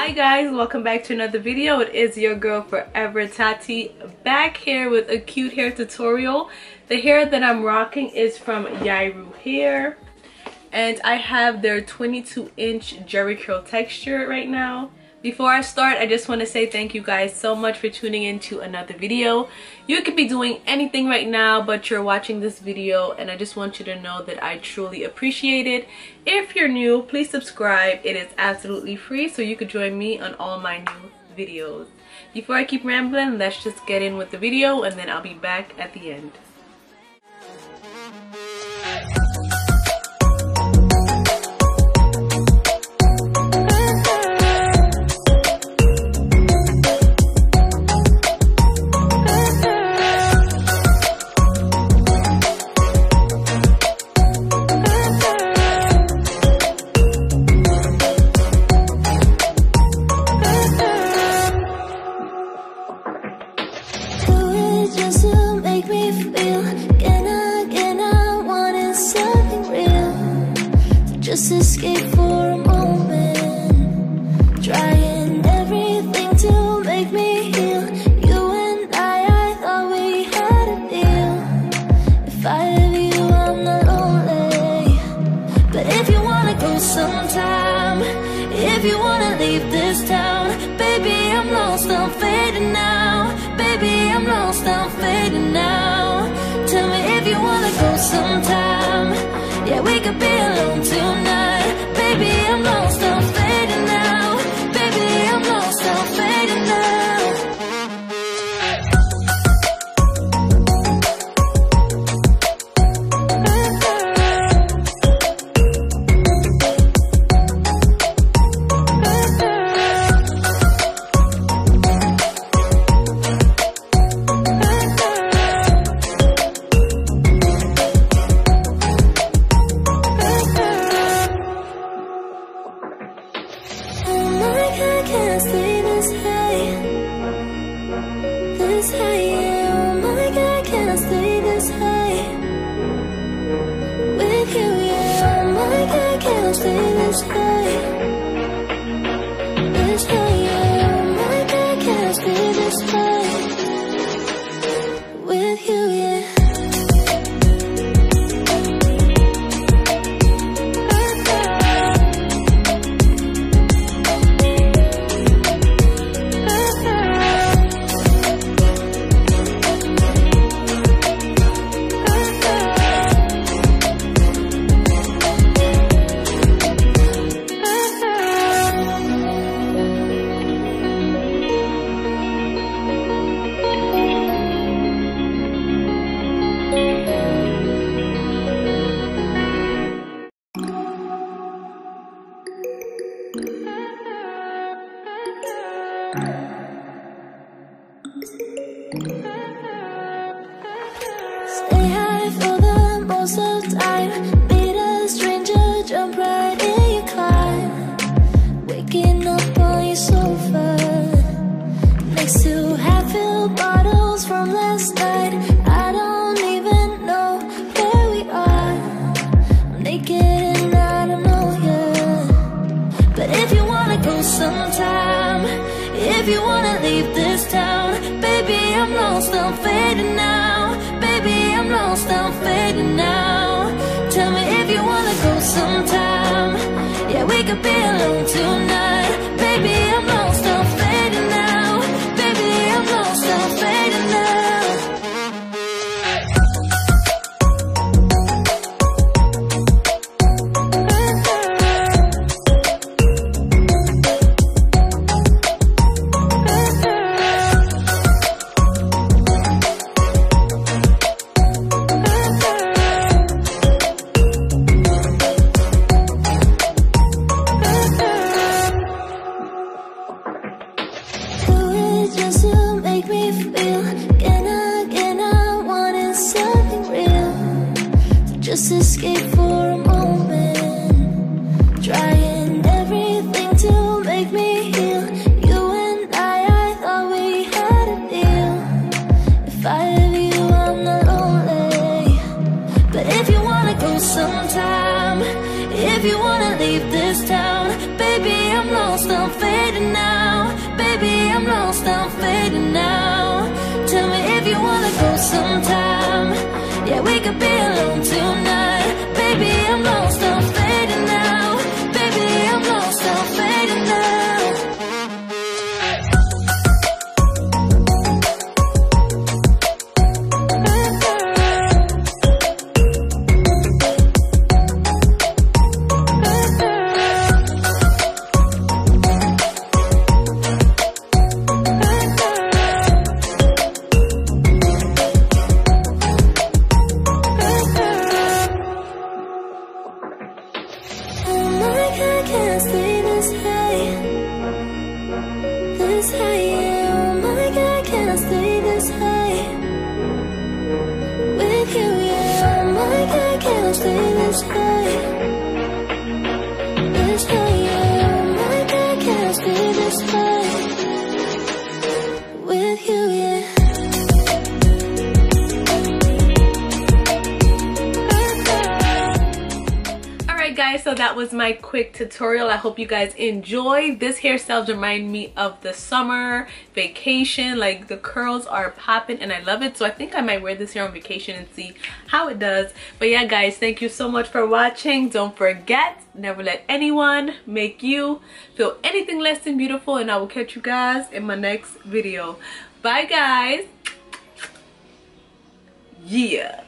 Hi guys, welcome back to another video. It is your girl Forever Tati back here with a cute hair tutorial. The hair that I'm rocking is from Yiroo hair, and I have their 22-inch jerry curl texture right now. Before I start, I just want to say thank you guys so much for tuning in to another video. You could be doing anything right now, but you're watching this video, and I just want you to know that I truly appreciate it. If you're new, please subscribe. It is absolutely free, so you could join me on all my new videos. Before I keep rambling, let's just get in with the video, and then I'll be back at the end. Just escape for a moment, trying everything to make me heal. You and I thought we had a deal. If I have you, I'm not lonely. But if you wanna go sometime, if you wanna leave this town, baby, I'm lost, I'm fading now. Baby, I'm lost, I'm fading now. Tell me if you wanna go sometime. Yeah, we could be alone tonight. Baby, I'm lost, I'm fading now. Baby, I'm lost, I'm fading now. Stay high for the most of time. Meet a stranger, jump right in your climb. Waking up on your sofa, next to half-filled bottles from last night. I don't even know where we are. I'm naked and I don't know you. But if you wanna go sometime, if you wanna leave this town, baby, I'm lost, I'm fading now. Baby, I'm lost, I'm fading now. Tell me if you wanna go sometime. Yeah, we could be alone tonight. Baby, I'm lost, I'm fading now. Baby, I'm lost, I'm fading now. lost, I'm fading now. Baby, I'm lost, I'm fading now. Tell me if you wanna go sometime. Yeah, we could be alone tonight. Baby, I'm lost, I'm fading now. Baby, I'm lost, I'm fading now. Guys, so that was my quick tutorial. I hope you guys enjoyed. This hairstyle remind me of the summer vacation. Like, the curls are popping and I love it, so I think I might wear this hair on vacation and see how it does. But yeah guys, thank you so much for watching. Don't forget, never let anyone make you feel anything less than beautiful, and I will catch you guys in my next video. Bye guys. Yeah.